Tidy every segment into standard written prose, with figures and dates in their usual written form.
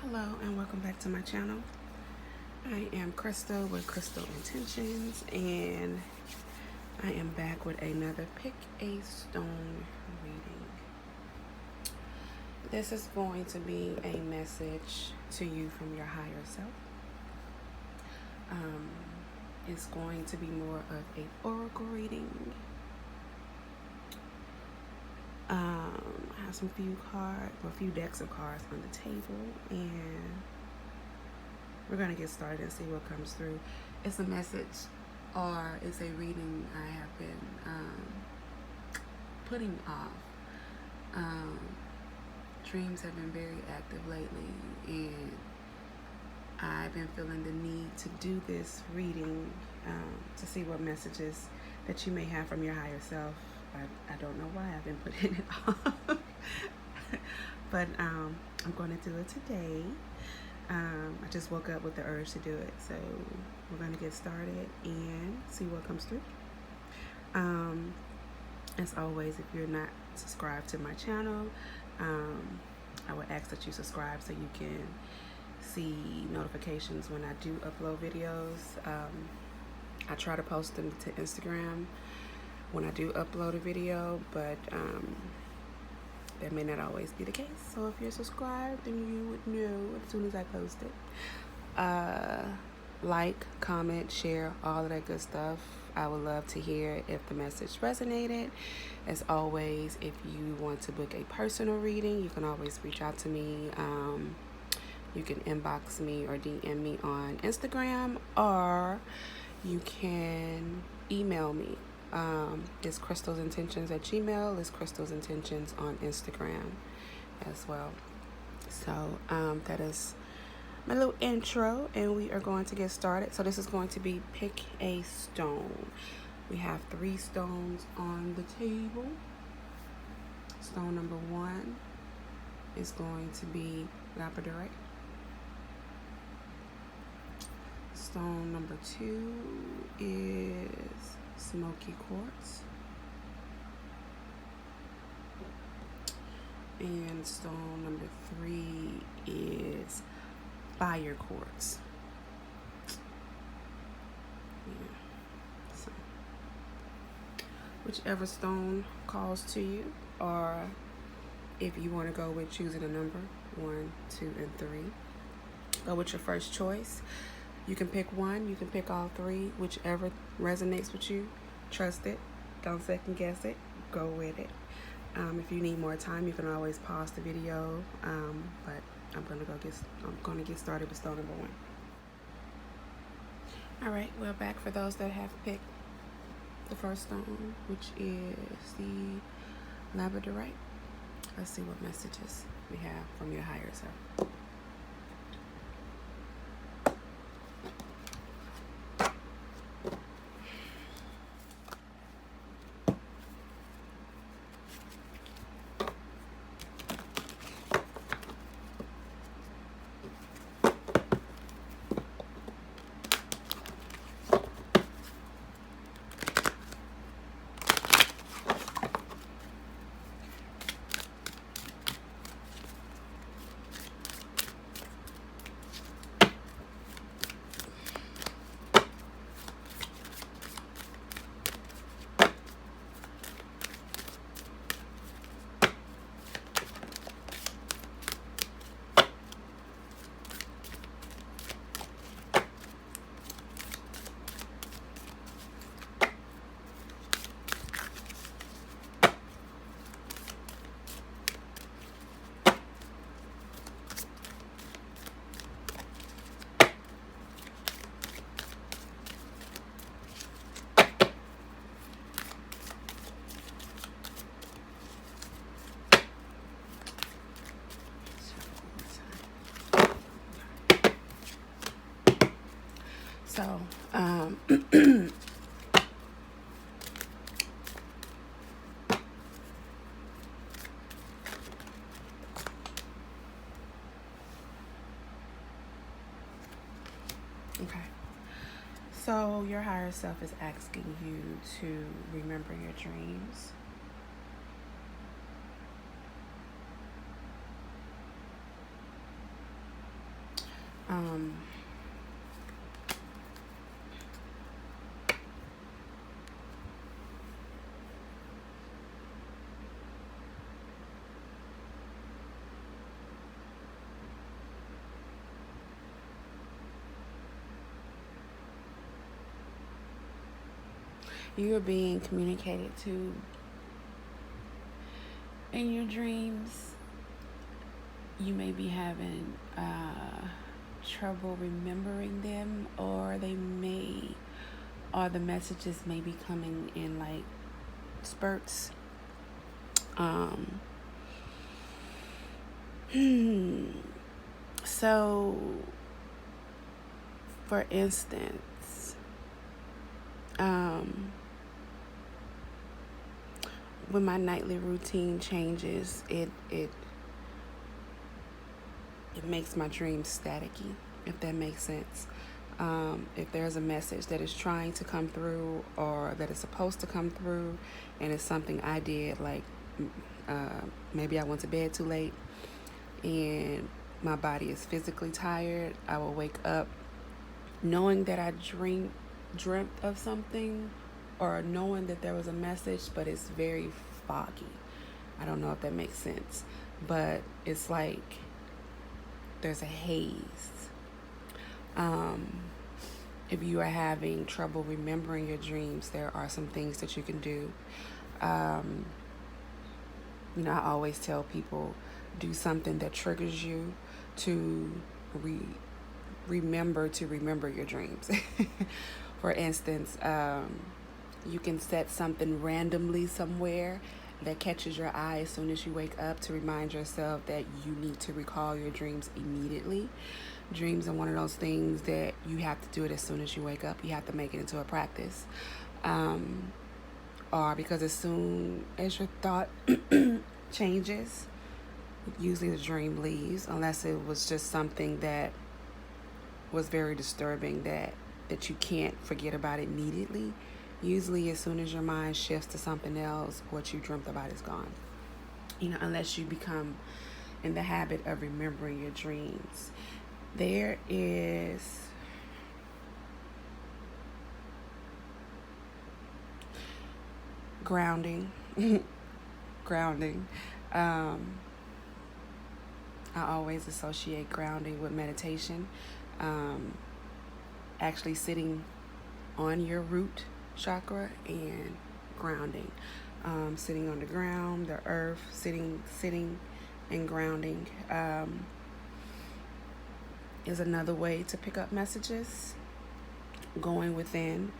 Hello and welcome back to my channel. I am Crystal with Crystal Intentions, and I am back with another Pick a Stone reading. This is going to be a message to you from your higher self. It's going to be more of a oracle reading. I have a few decks of cards on the table, and we're going to get started and see what comes through. It's a message or it's a reading I have been putting off. Dreams have been very active lately, and I've been feeling the need to do this reading to see what messages that you may have from your higher self. I don't know why I've been putting it off, but I'm going to do it today. I just woke up with the urge to do it, so we're going to get started and see what comes through. As always, if you're not subscribed to my channel, I would ask that you subscribe so you can see notifications when I do upload videos. I try to post them to Instagram when I do upload a video, but that may not always be the case. So if you're subscribed, then you would know as soon as I post it. Like, comment, share, all of that good stuff. I would love to hear if the message resonated. As always, if you want to book a personal reading, you can always reach out to me. You can inbox me or DM me on Instagram, or you can email me. It's crystalsintentions@gmail. It's crystalsintentions on Instagram as well. So that is my little intro, and we are going to get started. So this is going to be Pick a Stone. We have 3 stones on the table. Stone number 1 is going to be Labradorite. Stone number 2 is Smokey Quartz. And stone number 3 is Fire Quartz. Yeah. So, whichever stone calls to you, or if you want to go with choosing a number 1, 2, and 3, go with your first choice. You can pick one, you can pick all 3, whichever resonates with you. Trust it, don't second guess it, go with it. If you need more time, you can always pause the video, but I'm gonna get started with stone number 1. All right, we're back for those that have picked the first stone, which is the Labradorite. Let's see what messages we have from your higher self. So, okay. So your higher self is asking you to remember your dreams. Um, you're being communicated to in your dreams. You may be having trouble remembering them, or the messages may be coming in like spurts. So, for instance, when my nightly routine changes, it makes my dreams staticky, if that makes sense. If there's a message that is trying to come through, or that is supposed to come through, and it's something I did, like maybe I went to bed too late and my body is physically tired, I will wake up knowing that I dreamt of something, or knowing that there was a message, but it's very foggy. I don't know if that makes sense, but it's like there's a haze. If you are having trouble remembering your dreams, there are some things that you can do. I always tell people, do something that triggers you to remember your dreams. For instance, you can set something randomly somewhere that catches your eye as soon as you wake up, to remind yourself that you need to recall your dreams immediately. Dreams are one of those things that you have to do it as soon as you wake up. You have to make it into a practice. Or because as soon as your thought changes, usually the dream leaves, unless it was just something that was very disturbing that you can't forget about it immediately. Usually as soon as your mind shifts to something else, what you dreamt about is gone. Unless you become in the habit of remembering your dreams. There is grounding. I always associate grounding with meditation. Actually sitting on your root chakra and grounding. Sitting on the ground, the earth, sitting and grounding is another way to pick up messages. Going within.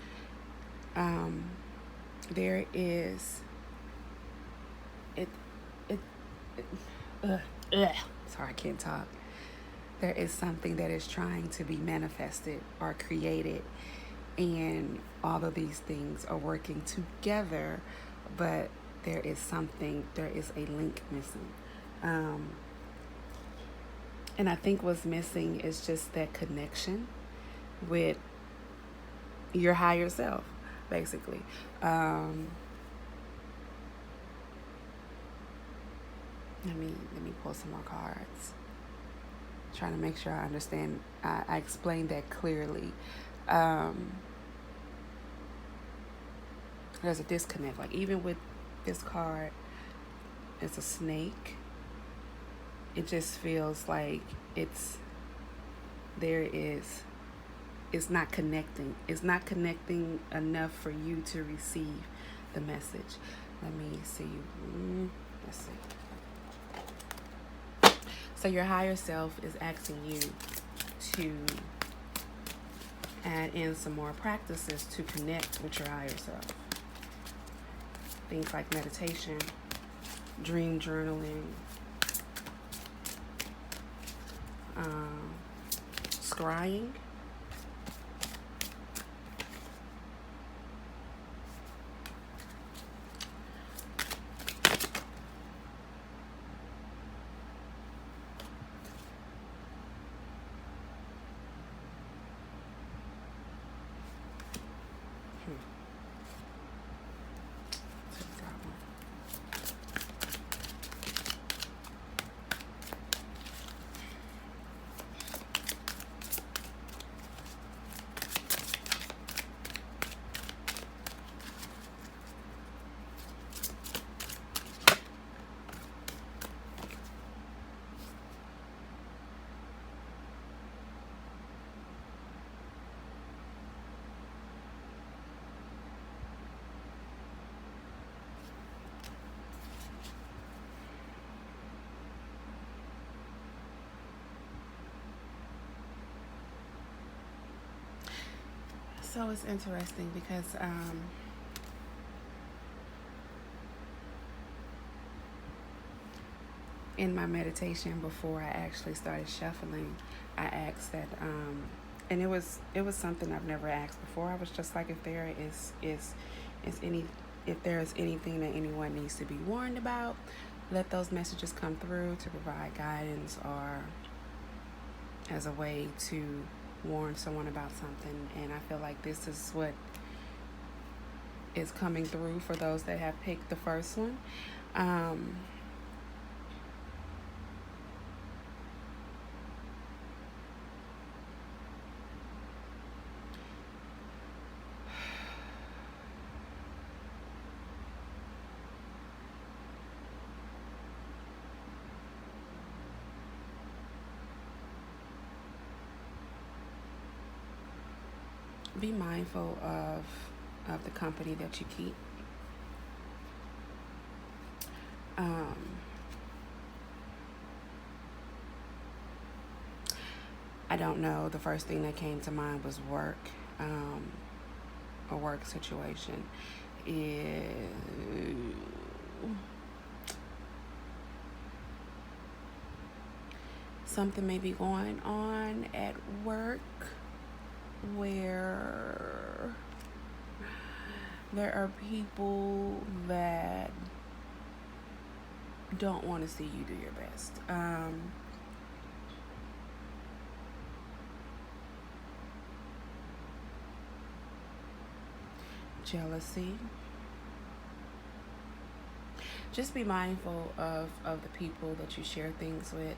There is sorry, I can't talk. There is something that is trying to be manifested or created, and all of these things are working together, but there is a link missing. And I think what's missing is just that connection with your higher self, basically. Let me pull some more cards. Trying to make sure I understand. I explained that clearly. There's a disconnect. Like even with this card, it's a snake. It just feels like it's not connecting. It's not connecting enough for you to receive the message. Let me see. Let's see. So your higher self is asking you to add in some more practices to connect with your higher self. Things like meditation, dream journaling, scrying. So it's interesting because in my meditation before I actually started shuffling, I asked that, and it was something I've never asked before. I was just like, if there is any, if there is anything that anyone needs to be warned about, let those messages come through to provide guidance or as a way to warn someone about something. And I feel like this is what is coming through for those that have picked the first one. Be mindful of the company that you keep. I don't know. The first thing that came to mind was work, a work situation. Something may be going on at work where there are people that don't want to see you do your best. Jealousy. Just be mindful of the people that you share things with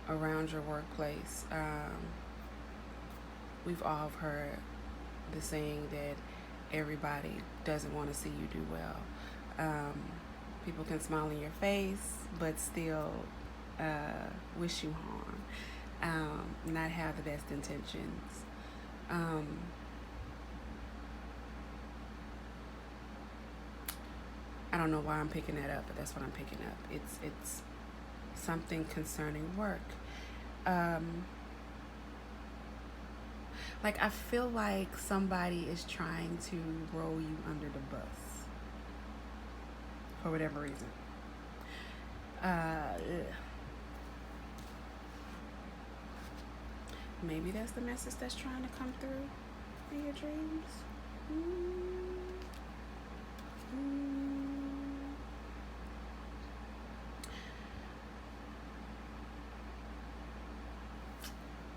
around your workplace. We've all heard the saying that everybody doesn't want to see you do well. People can smile in your face, but still wish you harm, not have the best intentions. I don't know why I'm picking that up, but that's what I'm picking up. It's something concerning work. Like, I feel like somebody is trying to roll you under the bus for whatever reason. Maybe that's the message that's trying to come through in your dreams.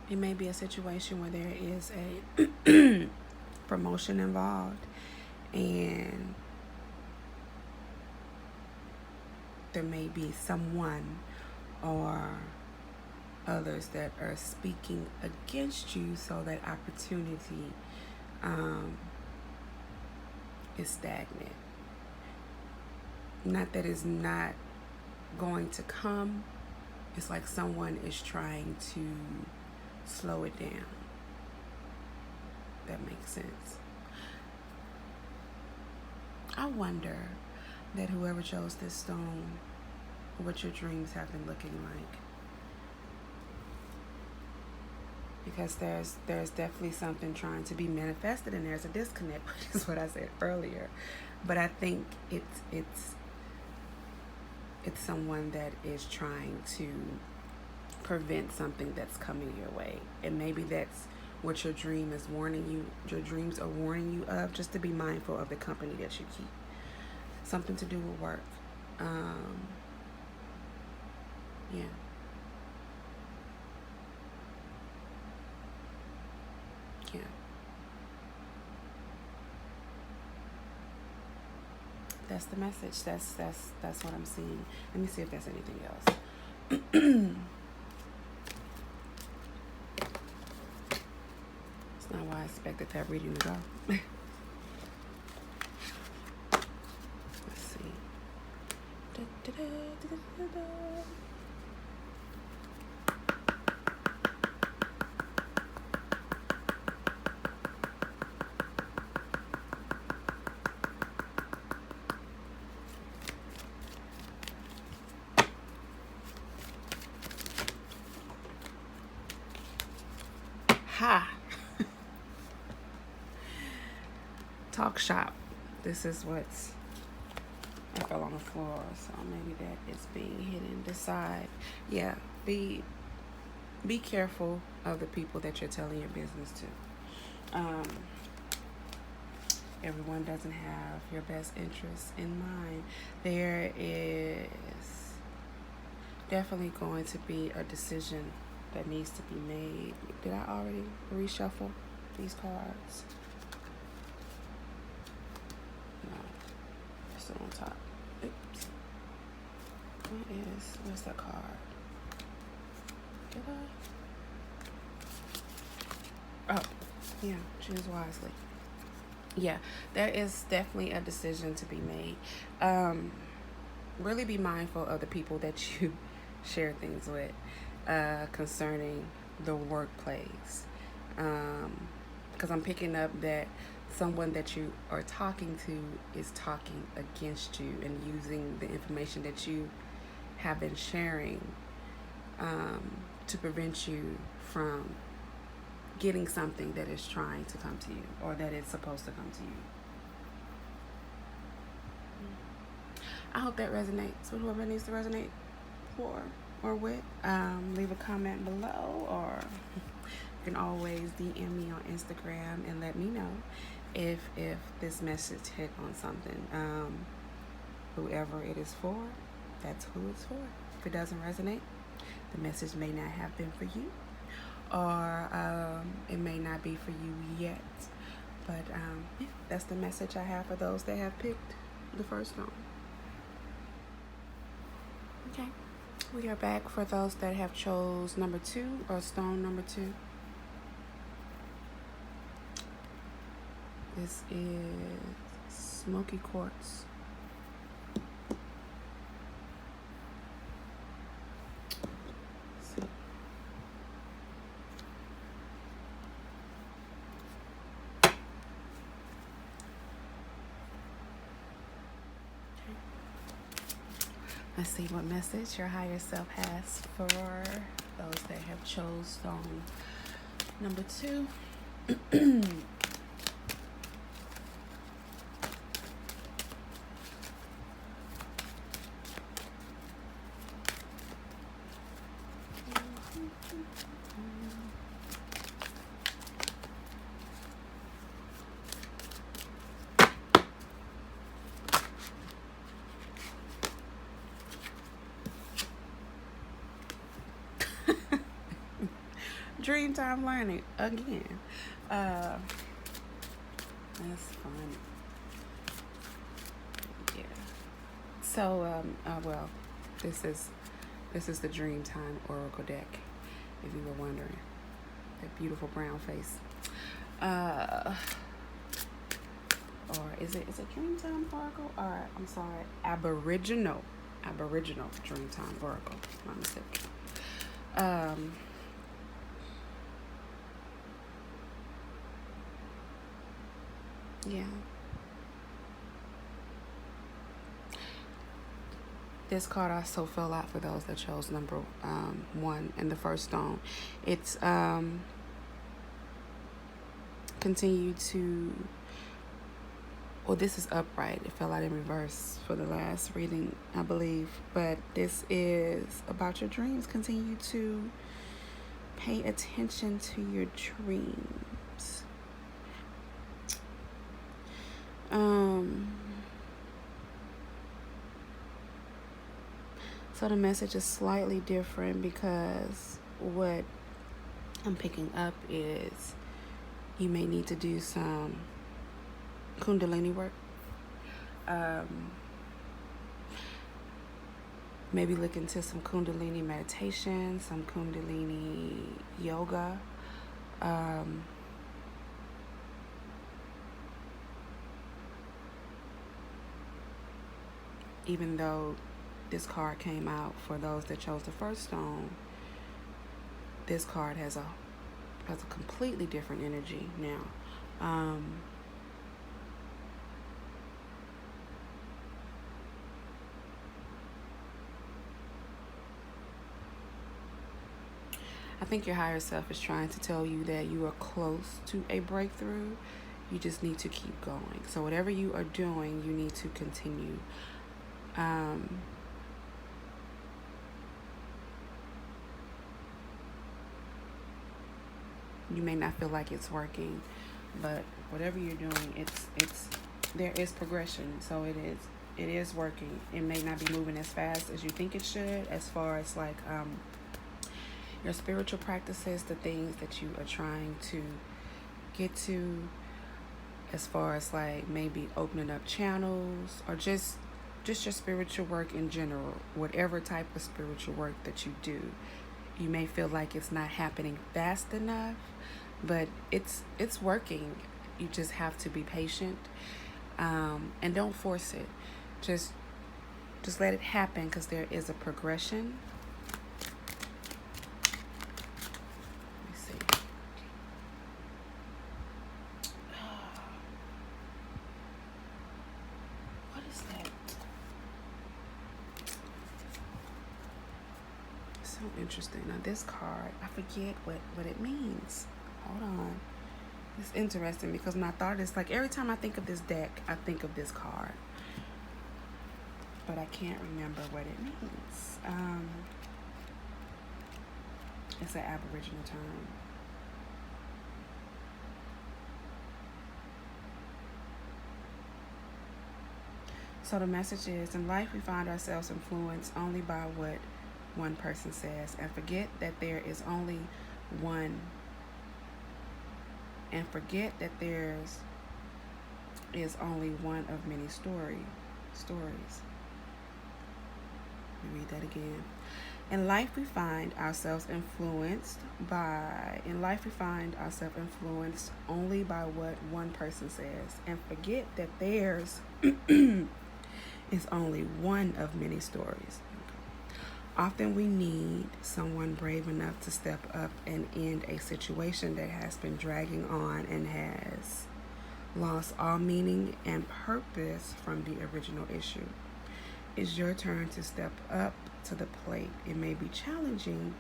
It may be a situation where there is a promotion involved, and there may be someone or others that are speaking against you, so that opportunity is stagnant. Not that it's not going to come. It's like someone is trying to slow it down. That makes sense. I wonder that whoever chose this stone, what your dreams have been looking like. Because there's definitely something trying to be manifested, and there's a disconnect, which is what I said earlier. But I think it's someone that is trying to prevent something that's coming your way. And maybe that's what your dream is warning you, your dreams are warning you of, just to be mindful of the company that you keep. Something to do with work. Yeah. Yeah. That's the message. That's what I'm seeing. Let me see if there's anything else. It's not why I expected that reading to go. Let's see. Ha! talk shop. This is what's, I fell on the floor, so maybe that is being hidden. Decide. Yeah, be careful of the people that you're telling your business to. Everyone doesn't have your best interests in mind. There is definitely going to be a decision that needs to be made. Did I already reshuffle these cards? No, still on top. Oops. Where's that card? Did I? Oh, yeah, choose wisely. Yeah, there is definitely a decision to be made. Really be mindful of the people that you share things with concerning the workplace. Because I'm picking up that someone that you are talking to is talking against you and using the information that you have been sharing to prevent you from getting something that is trying to come to you or that is supposed to come to you. I hope that resonates with whoever needs to resonate for or with. Leave a comment below, or you can always DM me on Instagram and let me know if this message hit on something. Whoever it is for, that's who it's for. If it doesn't resonate, the message may not have been for you, or it may not be for you yet. But yeah, that's the message I have for those that have picked the first stone. Okay, we are back for those that have chose number 2 or stone number 2. This is Smokey Quartz. Let's see what message your higher self has for those that have chose stone number 2. Dreamtime learning again. That's fun. Yeah. So well, this is the Dreamtime Oracle deck, if you were wondering. That beautiful brown face. Or is it Dreamtime Oracle? Or I'm sorry, Aboriginal Dreamtime Oracle. My mistake. Yeah. This card also fell out for those that chose number 1 in the first stone. It's continue to, well, this is upright. It fell out in reverse for the last reading, I believe. But this is about your dreams. Continue to pay attention to your dreams. So the message is slightly different because what I'm picking up is you may need to do some Kundalini work. Maybe look into some Kundalini meditation, some Kundalini yoga. Even though this card came out for those that chose the first stone, this card has a completely different energy now. I think your higher self is trying to tell you that you are close to a breakthrough. You just need to keep going. So whatever you are doing, you need to continue. You may not feel like it's working, but whatever you're doing, it's there is progression. So it is working. It may not be moving as fast as you think it should, as far as like your spiritual practices, the things that you are trying to get to, as far as like maybe opening up channels, or just your spiritual work in general. Whatever type of spiritual work that you do, you may feel like it's not happening fast enough, but it's working. You just have to be patient, and don't force it. Just let it happen, because there is a progression. Let me see. What is that? So interesting. Now this card, I forget what it means. Hold on. It's interesting because my thought is like, every time I think of this deck, I think of this card, but I can't remember what it means. It's an Aboriginal term. So the message is, in life we find ourselves influenced only by what one person says, and forget that there is only one. And forget that there's is only one of many stories. Let me read that again. In life we find ourselves influenced only by what one person says, and forget that theirs is only one of many stories. Often we need someone brave enough to step up and end a situation that has been dragging on and has lost all meaning and purpose from the original issue. It's your turn to step up to the plate. It may be challenging,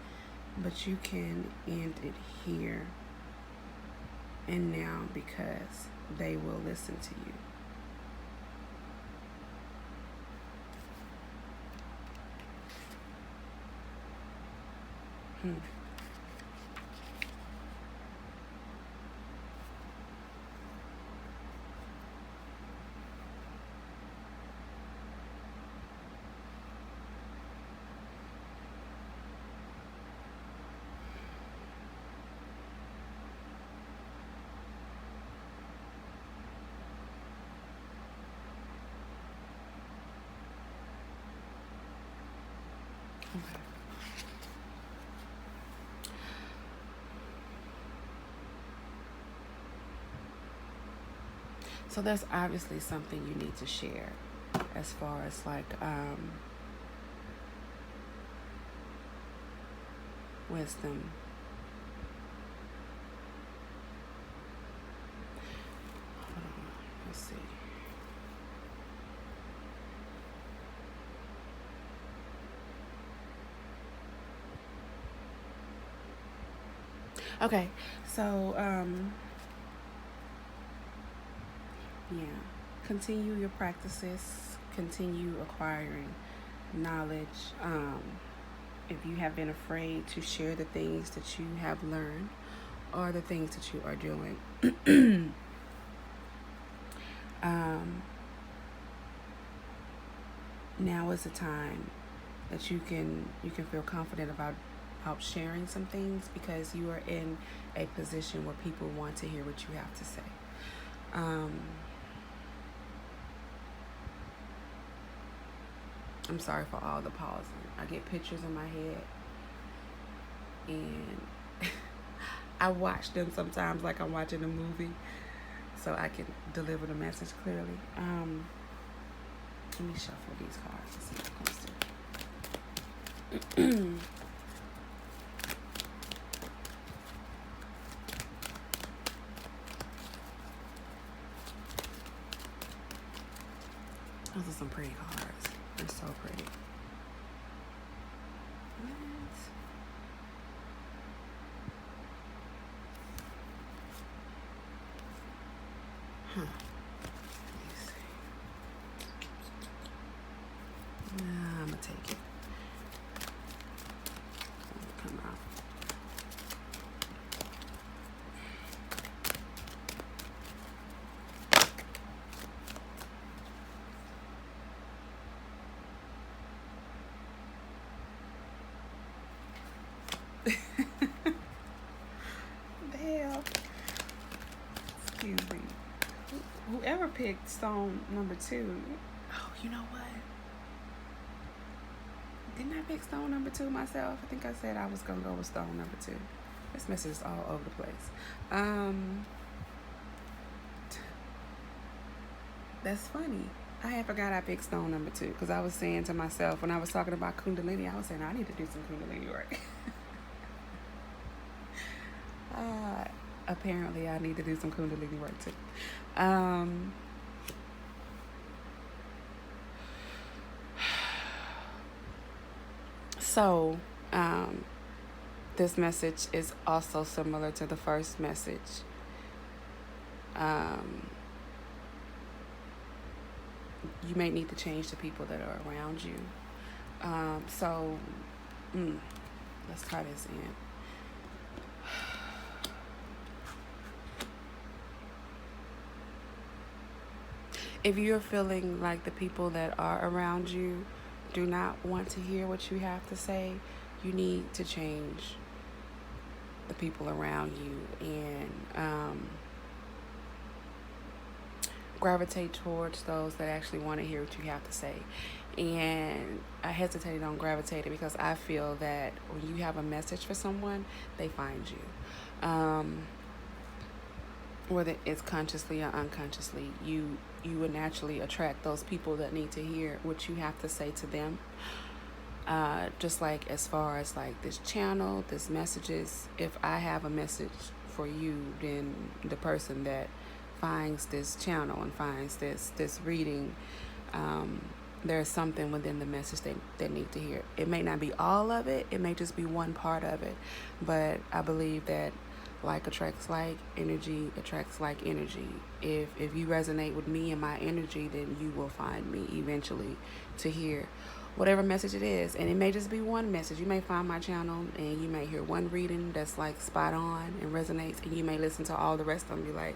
but you can end it here and now, because they will listen to you. Okay. So there's obviously something you need to share, as far as like wisdom. Hold on, let's see. Okay, so yeah, continue your practices, continue acquiring knowledge. If you have been afraid to share the things that you have learned or the things that you are doing, now is the time that you can feel confident about sharing some things, because you are in a position where people want to hear what you have to say. I'm sorry for all the pausing. I get pictures in my head, and I watch them sometimes like I'm watching a movie, so I can deliver the message clearly. Let me shuffle these cards and see what comes through. Those are some pretty cards. They're so pretty. picked stone number 2. Oh, you know what? Didn't I pick stone number 2 myself? I think I said I was gonna go with stone number 2. This message is all over the place. That's funny. I had forgot I picked stone number 2 because I was saying to myself when I was talking about Kundalini, I was saying I need to do some Kundalini work. Apparently, I need to do some Kundalini work too. So, this message is also similar to the first message. You may need to change the people that are around you. Let's try this in. If you're feeling like the people that are around you do not want to hear what you have to say, you need to change the people around you and gravitate towards those that actually want to hear what you have to say. And I hesitated on gravitating because I feel that when you have a message for someone, they find you. Whether it's consciously or unconsciously, you would naturally attract those people that need to hear what you have to say to them. Just like as far as like this channel, this messages, if I have a message for you, then the person that finds this channel and finds this reading, there's something within the message they need to hear. It may not be all of it, it may just be one part of it, but I believe that like attracts like, energy attracts like energy. If you resonate with me and my energy, then you will find me eventually to hear whatever message it is. And it may just be one message. You may find my channel and you may hear one reading that's like spot on and resonates, and you may listen to all the rest of them and be like,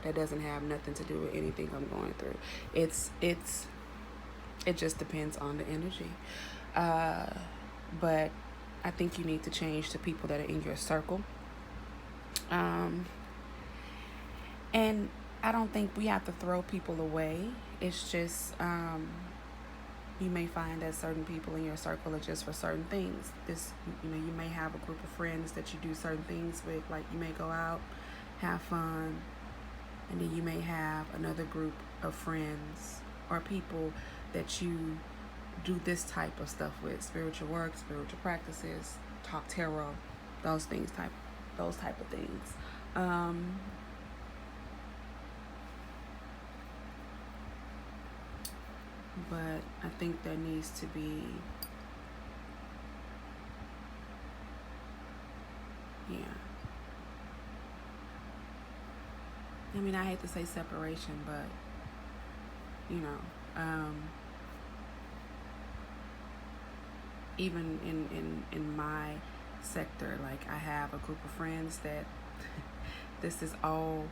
that doesn't have nothing to do with anything I'm going through. It just depends on the energy. But I think you need to change the people that are in your circle. And I don't think we have to throw people away. It's just, you may find that certain people in your circle are just for certain things. You may have a group of friends that you do certain things with, like you may go out, have fun, and then you may have another group of friends or people that you do this type of stuff with, spiritual work, spiritual practices, talk tarot, those type of things. But I think there needs to be, I mean, I hate to say separation, but even in my sector, like I have a group of friends that this is all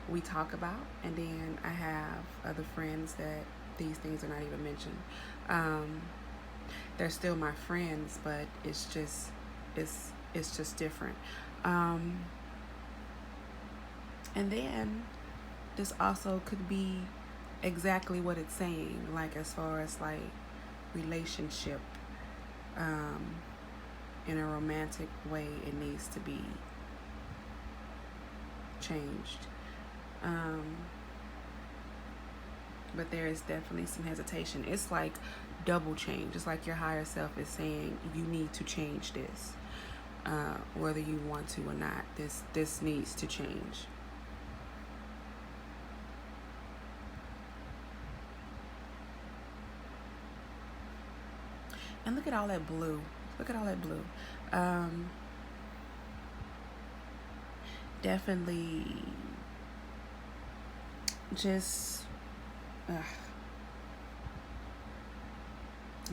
we talk about, and then I have other friends that these things are not even mentioned. They're still my friends, but it's just different. And then this also could be exactly what it's saying, like as far as like relationship, in a romantic way, it needs to be changed. But there is definitely some hesitation. It's like double change. It's like your higher self is saying you need to change this, whether you want to or not. This needs to change. And look at all that blue. Look at all that blue. Definitely just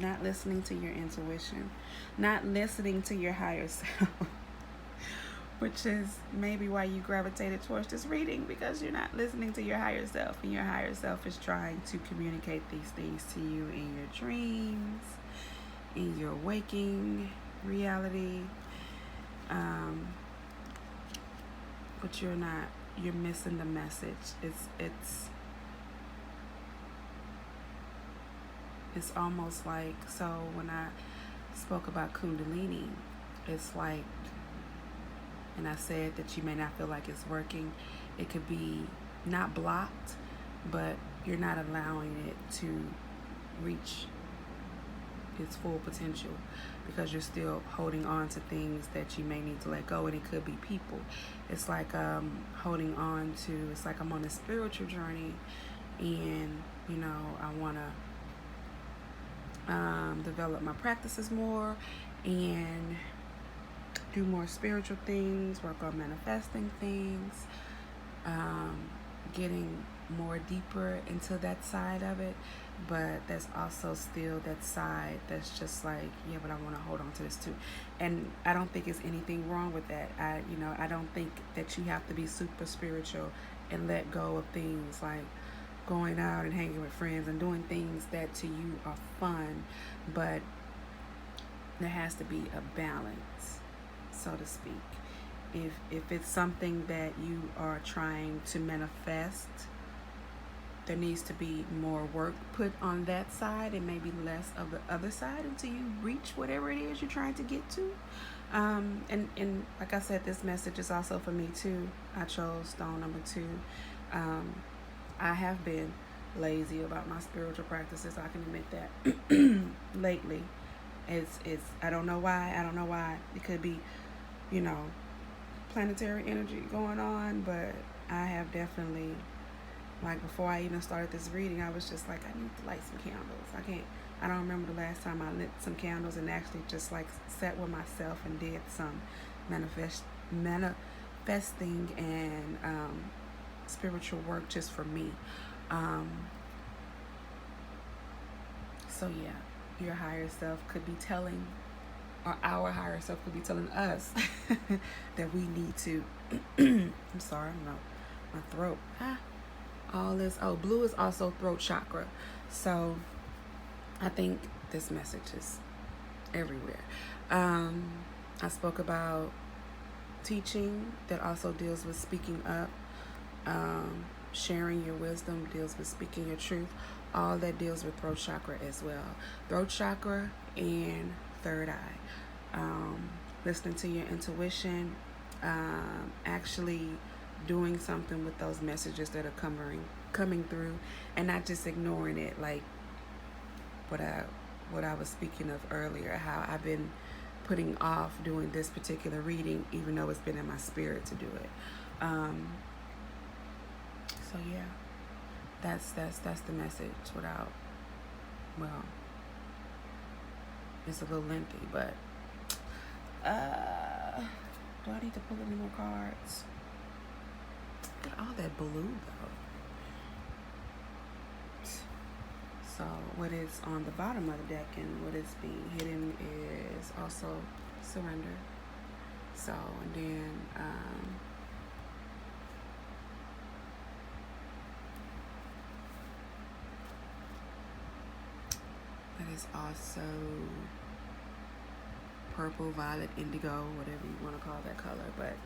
not listening to your intuition, not listening to your higher self, which is maybe why you gravitated towards this reading, because you're not listening to your higher self, and your higher self is trying to communicate these things to you in your dreams, in your waking reality, but you're missing the message. It's It's almost like, so when I spoke about Kundalini, it's like, and I said that you may not feel like it's working. It could be not blocked, but you're not allowing it to reach its full potential because you're still holding on to things that you may need to let go. And it could be people. It's like holding on to, it's like I'm on a spiritual journey, and you know, I want to develop my practices more and do more spiritual things, work on manifesting things, getting more deeper into that side of it. But there's also still that side that's just like, yeah, but I want to hold on to this too. And I don't think there's anything wrong with that. I don't think that you have to be super spiritual and let go of things like going out and hanging with friends and doing things that to you are fun. But there has to be a balance, so to speak. If it's something that you are trying to manifest, there needs to be more work put on that side and maybe less of the other side until you reach whatever it is you're trying to get to. And like I said, this message is also for me too. I chose stone number 2. I have been lazy about my spiritual practices. I can admit that. Lately, it's I don't know why. It could be, you know, planetary energy going on, but I have definitely, like, before I even started this reading, I was just like, I need to light some candles. I don't remember the last time I lit some candles and actually just like sat with myself and did some manifesting and spiritual work just for me. So yeah, your higher self could be telling, or our higher self could be telling us that we need to I'm sorry, my throat. All this, blue is also throat chakra. So I think this message is everywhere. I spoke about teaching that also deals with speaking up. Sharing your wisdom deals with speaking your truth. All that deals with throat chakra as well. Throat chakra and third eye. Listening to your intuition, actually doing something with those messages that are coming through, and not just ignoring it, like what I was speaking of earlier, how I've been putting off doing this particular reading even though it's been in my spirit to do it. So yeah, that's the message without, well, it's a little lengthy, but do I need to pull any more cards? Look at all that blue though. So what is on the bottom of the deck and what is being hidden is also surrender. So, and then that is also purple, violet, indigo, whatever you want to call that color, but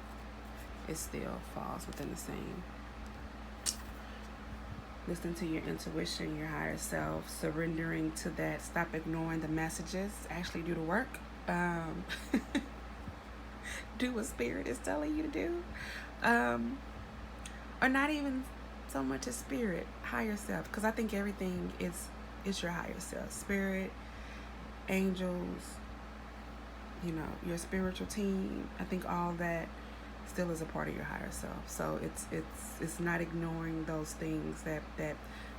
it still falls within the same. Listen to your intuition, your higher self, surrendering to that. Stop ignoring the messages. Actually do the work. Do what spirit is telling you to do. Or not even so much as spirit, higher self. Because I think everything is your higher self. Spirit, angels, you know, your spiritual team. I think all that still is a part of your higher self. So it's not ignoring those things that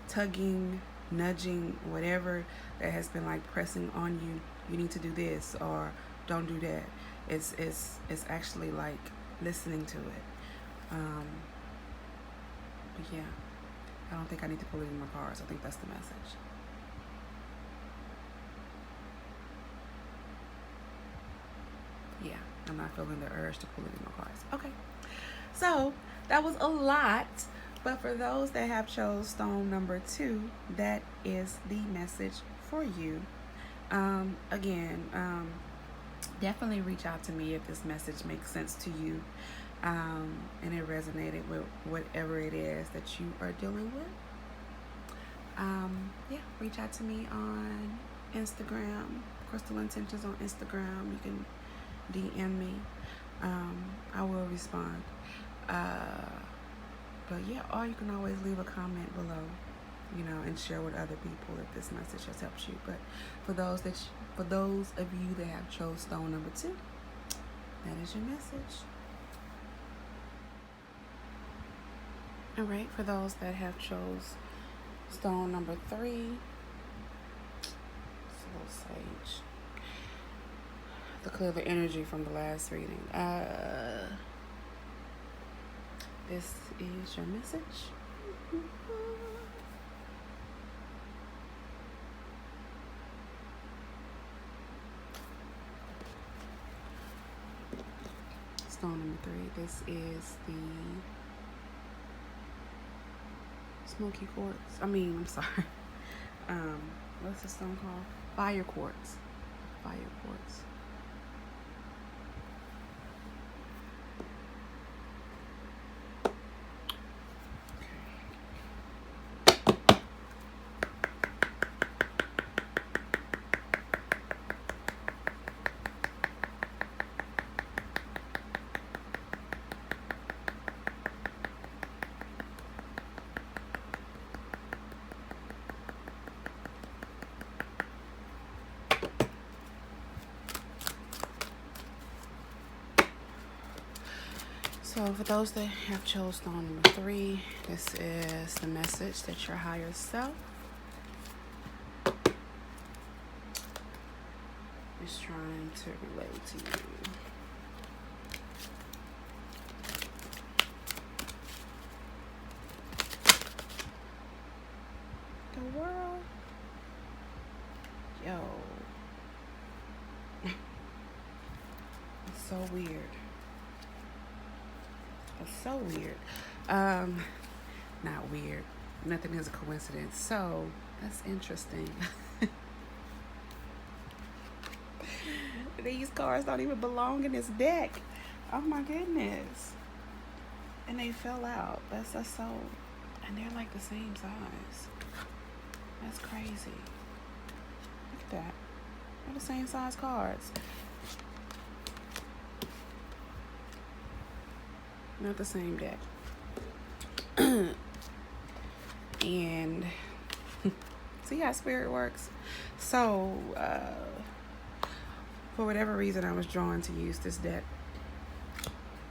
tugging, nudging, whatever that has been like pressing on you. You need to do this or don't do that. It's actually like listening to it. But yeah, I don't think I need to pull any more cards. I think that's the message. Yeah, I'm not feeling the urge to pull any more cards. Okay, so that was a lot, but for those that have chose stone number 2, that is the message for you. Again, definitely reach out to me if this message makes sense to you, and it resonated with whatever it is that you are dealing with. Yeah, reach out to me on Instagram, Crystal Intentions on Instagram. You can DM me. I will respond. But yeah, or you can always leave a comment below, and share with other people if this message has helped you. But for those of you that have chose stone number 2, that is your message. All right, for those that have chose stone number 3, it's a little sage to clear the energy from the last reading. This is your message. Stone number 3. This is the Smokey Quartz. I'm sorry. What's the stone called? Fire Quartz. Fire Quartz. So for those that have chose stone number 3, this is the message that your higher self is trying to relate to you. The world? Yo. It's so weird. It's so weird. Not weird. Nothing is a coincidence. So that's interesting. These cards don't even belong in this deck. Oh my goodness. And they fell out. That's so. And they're like the same size. That's crazy. Look at that. They're the same size cards. Not the same deck. And see how spirit works. So for whatever reason I was drawn to use this deck.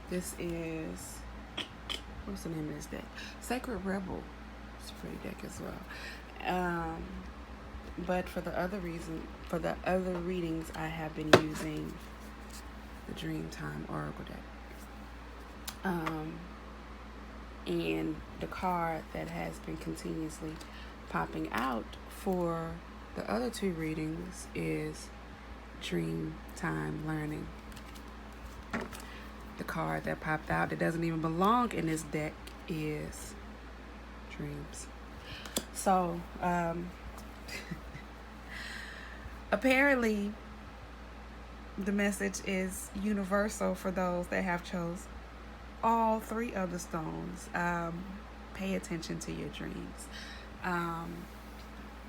This is, what's the name of this deck? Sacred Rebel. It's a pretty deck as well. But for the other readings I have been using the Dreamtime Oracle deck. And the card that has been continuously popping out for the other 2 readings is Dreamtime Learning. The card that popped out that doesn't even belong in this deck is Dreams. So, apparently the message is universal for those that have chose all 3 of the stones. Pay attention to your dreams.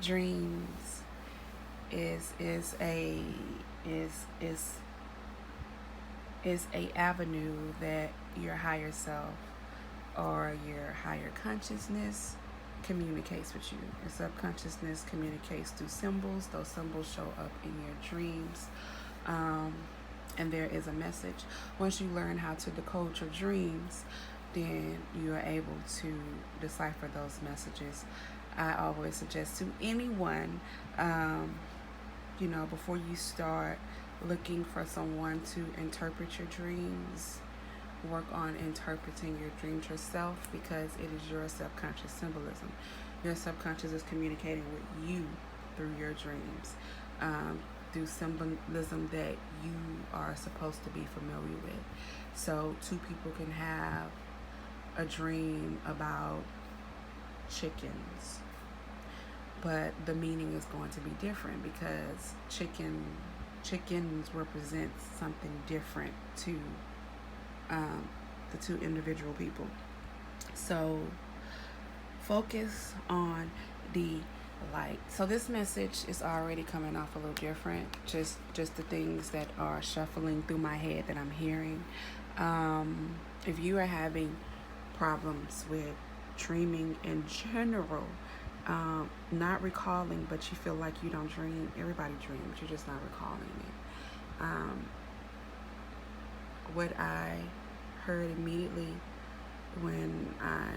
Dreams is a avenue that your higher self or your higher consciousness communicates with you. Your subconsciousness communicates through symbols. Those symbols show up in your dreams. And there is a message. Once you learn how to decode your dreams, then you are able to decipher those messages. I always suggest to anyone, before you start looking for someone to interpret your dreams, work on interpreting your dreams yourself, because it is your subconscious symbolism. Your subconscious is communicating with you through your dreams. Through symbolism that you are supposed to be familiar with. So 2 people can have a dream about chickens, but the meaning is going to be different because chickens represent something different to the 2 individual people. So focus on the light. So this message is already coming off a little different. Just the things that are shuffling through my head that I'm hearing. If you are having problems with dreaming in general, not recalling, but you feel like you don't dream. Everybody dreams. You're just not recalling it. What I heard immediately when I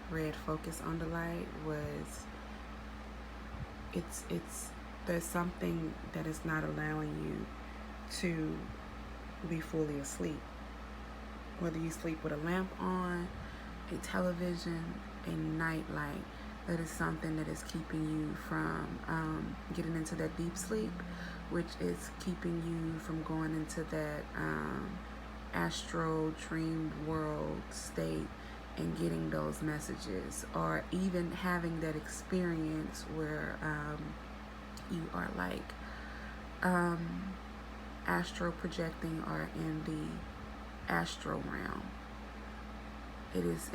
read Focus on the Light was there's something that is not allowing you to be fully asleep. Whether you sleep with a lamp on, a television, a night light, that is something that is keeping you from getting into that deep sleep, which is keeping you from going into that astral dream world state and getting those messages, or even having that experience where you are like astral projecting or in the astral realm. It is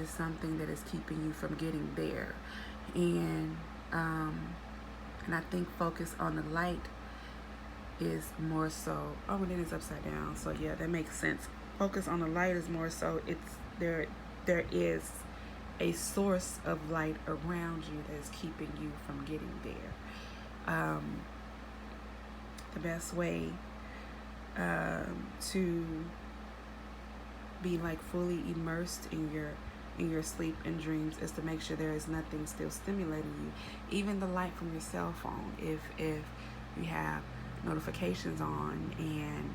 something that is keeping you from getting there, and I think Focus on the Light is more so. Oh, and it is upside down. So yeah, that makes sense. Focus on the Light is more so. It's there. There is a source of light around you that is keeping you from getting there. The best way to be like fully immersed in your sleep and dreams is to make sure there is nothing still stimulating you. Even the light from your cell phone. If you have notifications on and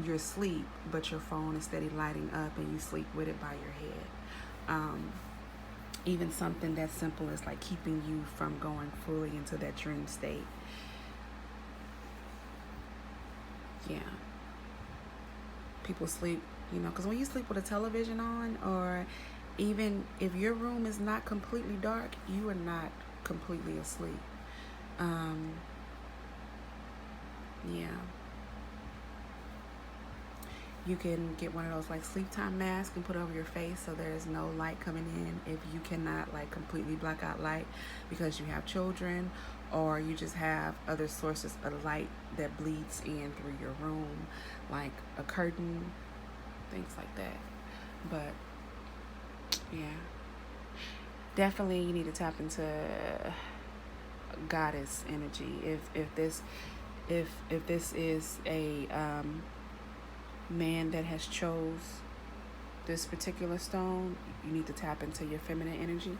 you're asleep, but your phone is steady lighting up and you sleep with it by your head. Even something that simple as like keeping you from going fully into that dream state. Yeah. People sleep, because when you sleep with a television on, or even if your room is not completely dark, you are not completely asleep. Yeah. You can get one of those like sleep time masks and put it over your face so there is no light coming in. If you cannot like completely block out light because you have children, or you just have other sources of light that bleeds in through your room, like a curtain, things like that. But yeah, definitely you need to tap into goddess energy. If this is a man that has chose this particular stone, you need to tap into your feminine energy.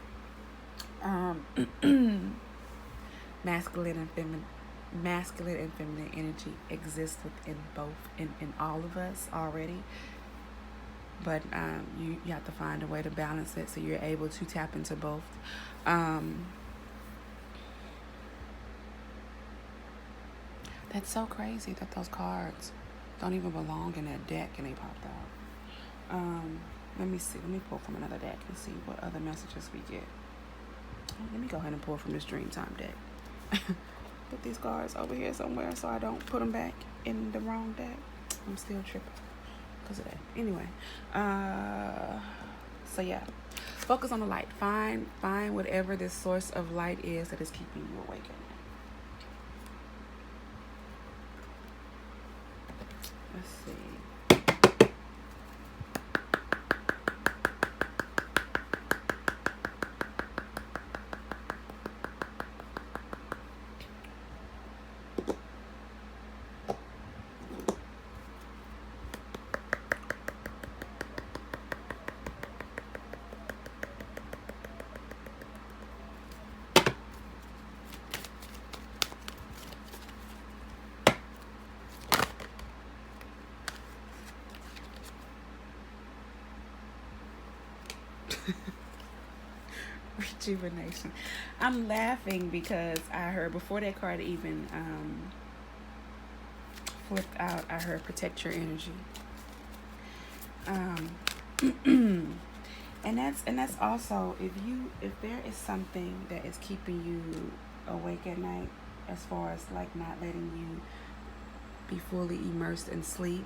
Masculine and feminine energy exists within both, in all of us already, but you have to find a way to balance it so you're able to tap into both. That's so crazy that those cards don't even belong in that deck and they popped out. Let me see. Let me pull from another deck and see what other messages we get. Let me go ahead and pull from this Dreamtime deck. Put these cards over here somewhere so I don't put them back in the wrong deck. I'm still tripping because of that. Anyway, so yeah, focus on the light. Find whatever this source of light is that is keeping you awake at night. Let's see. Rejuvenation. I'm laughing because I heard before that card even flipped out, I heard protect your energy. And that's also if there is something that is keeping you awake at night, as far as like not letting you be fully immersed in sleep,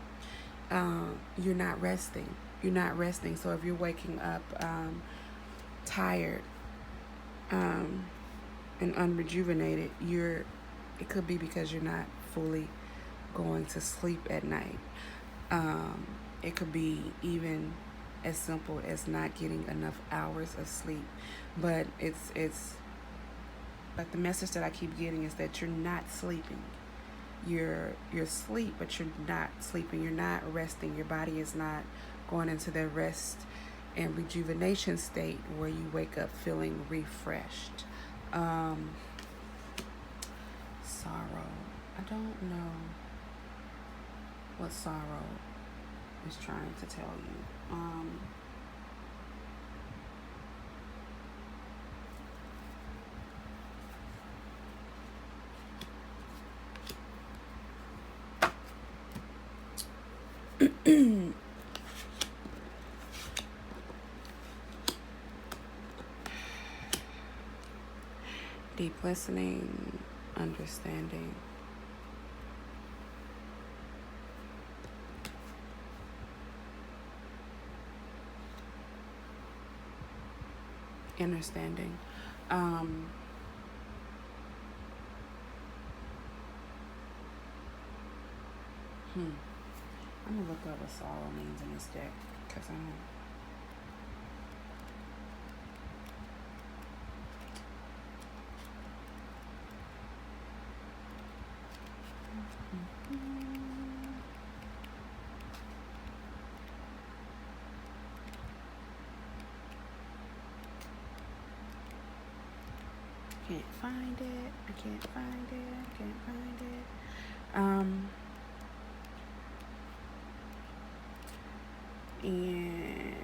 you're not resting. So if you're waking up tired, and unrejuvenated, it could be because you're not fully going to sleep at night. It could be even as simple as not getting enough hours of sleep. But it's like the message that I keep getting is that you're not sleeping. You're asleep, but you're not sleeping. You're not resting. Your body is not going into that rest and rejuvenation state where you wake up feeling refreshed. Sorrow. I don't know what sorrow is trying to tell you. Deep listening, understanding. Understanding. I'm gonna look up what sorrow means in this deck because I don't. Can't find it. I can't find it. I can't find it. And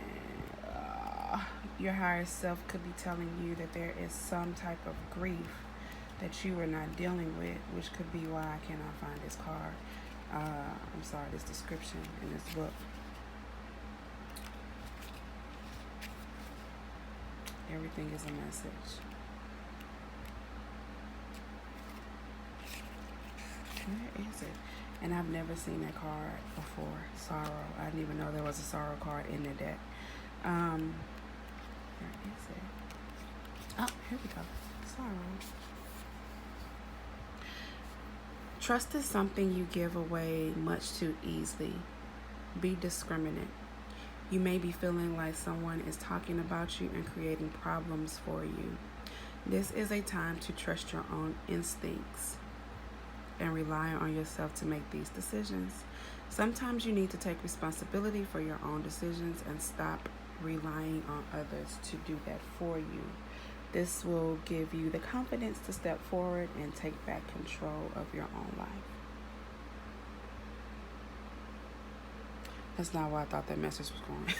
your higher self could be telling you that there is some type of grief that you are not dealing with, which could be why I cannot find this card. I'm sorry, this description in this book. Everything is a message. Where is it? And I've never seen that card before. Sorrow. I didn't even know there was a sorrow card in the deck. Where is it? Oh, here we go. Sorrow. Trust is something you give away much too easily. Be discriminate. You may be feeling like someone is talking about you and creating problems for you. This is a time to trust your own instincts and rely on yourself to make these decisions. Sometimes you need to take responsibility for your own decisions and stop relying on others to do that for you. This will give you the confidence to step forward and take back control of your own life. That's not where I thought that message was going.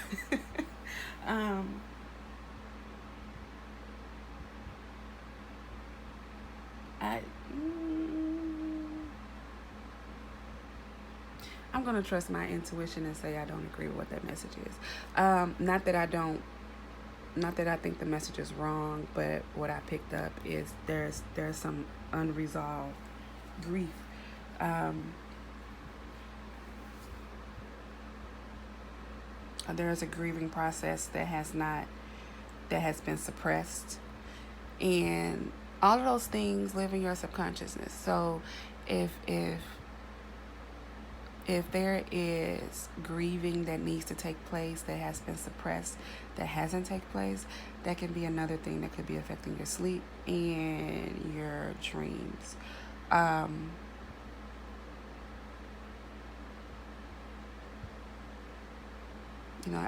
I'm going to trust my intuition and say I don't agree with what that message is. Not that I think the message is wrong, but what I picked up is there's some unresolved grief. There is a grieving process that has been suppressed, and all of those things live in your subconsciousness. So if there is grieving that needs to take place that has been suppressed, that hasn't taken place, that can be another thing that could be affecting your sleep and your dreams.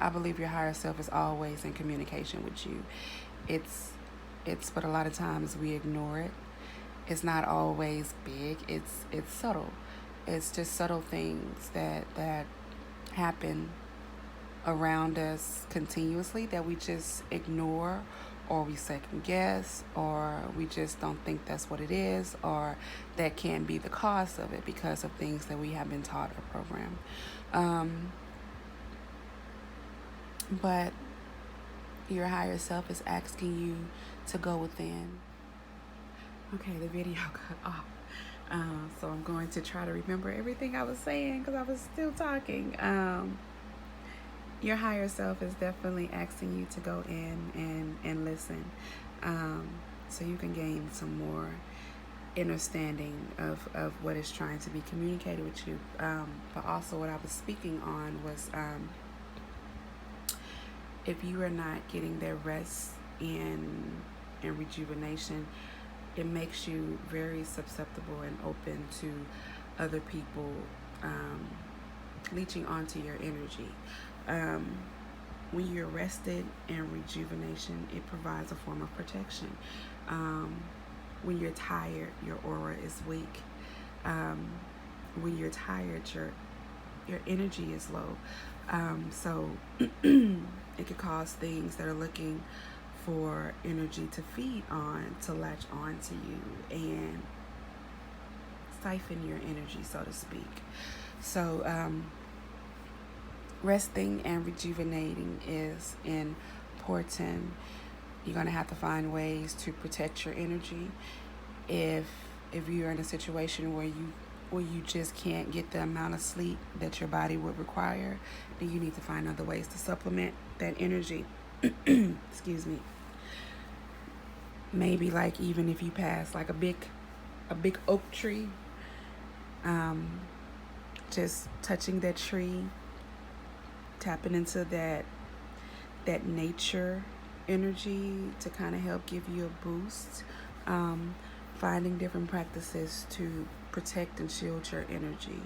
I believe your higher self is always in communication with you. It's but a lot of times we ignore it. It's not always big. It's subtle. It's just subtle things that happen around us continuously that we just ignore, or we second guess, or we just don't think that's what it is, or that can be the cause of it because of things that we have been taught or programmed. But your higher self is asking you to go within. Okay, the video cut off. So I'm going to try to remember everything I was saying because I was still talking. Your higher self is definitely asking you to go in and listen. so you can gain some more understanding of what is trying to be communicated with you. But also what I was speaking on was if you are not getting that rest and rejuvenation, it makes you very susceptible and open to other people leeching onto your energy. When you're rested and rejuvenation, it provides a form of protection. When you're tired, your aura is weak. When you're tired, your energy is low. So it could cause things that are looking for energy to feed on to latch on to you and siphon your energy, so to speak. So resting and rejuvenating is important. You're going to have to find ways to protect your energy. If you're in a situation where you just can't get the amount of sleep that your body would require, then you need to find other ways to supplement that energy. Excuse me. Maybe like even if you pass like a big oak tree, just touching that tree, tapping into that nature energy to kind of help give you a boost. Finding different practices to protect and shield your energy.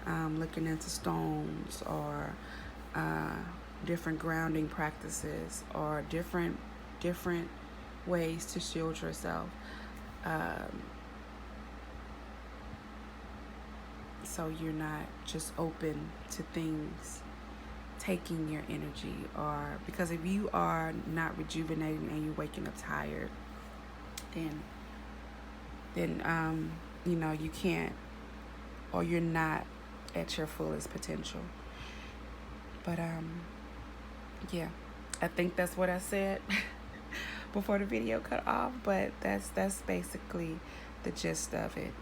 Looking into stones or different grounding practices or different ways to shield yourself. So you're not just open to things taking your energy, or because if you are not rejuvenating and you're waking up tired, then you can't, or you're not at your fullest potential. But yeah, I think that's what I said before the video cut off, but that's basically the gist of it.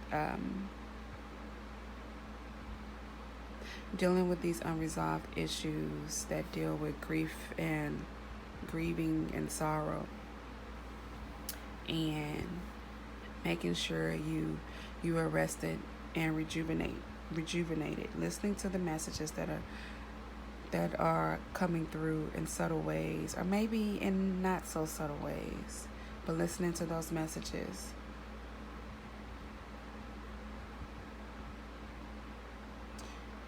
Dealing with these unresolved issues that deal with grief and grieving and sorrow, and making sure you are rested and rejuvenated, listening to the messages that are coming through in subtle ways, or maybe in not so subtle ways, but listening to those messages.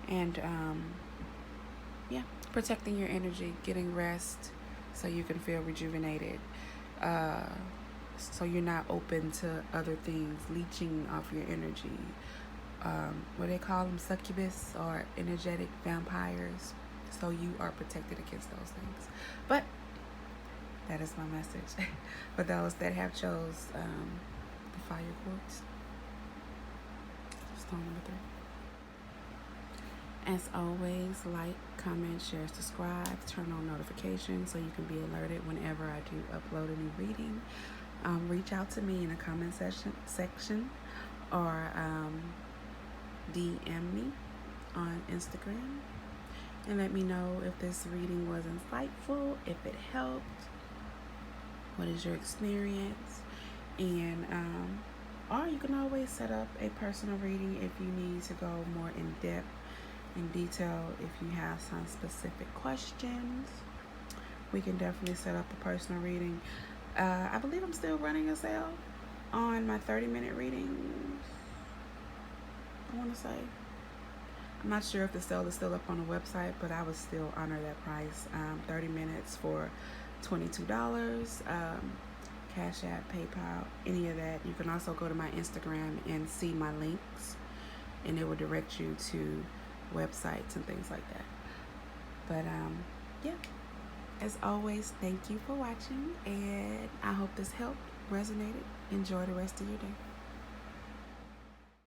And protecting your energy, getting rest so you can feel rejuvenated, so you're not open to other things leeching off your energy. What they call them, succubus or energetic vampires. So you are protected against those things. But that is my message for those that have chose the fire quartz, stone number 3. As always, like, comment, share, subscribe, turn on notifications so you can be alerted whenever I do upload a new reading. Reach out to me in the comment section or DM me on Instagram and let me know if this reading was insightful, if it helped, what is your experience, and or you can always set up a personal reading if you need to go more in depth, in detail. If you have some specific questions, we can definitely set up a personal reading. I believe I'm still running a sale on my 30-minute readings, I want to say. I'm not sure if the sale is still up on the website, but I would still honor that price. 30 minutes for $22. Cash App, PayPal, any of that. You can also go to my Instagram and see my links, and it will direct you to websites and things like that. But as always, thank you for watching, and I hope this helped, resonated. Enjoy the rest of your day.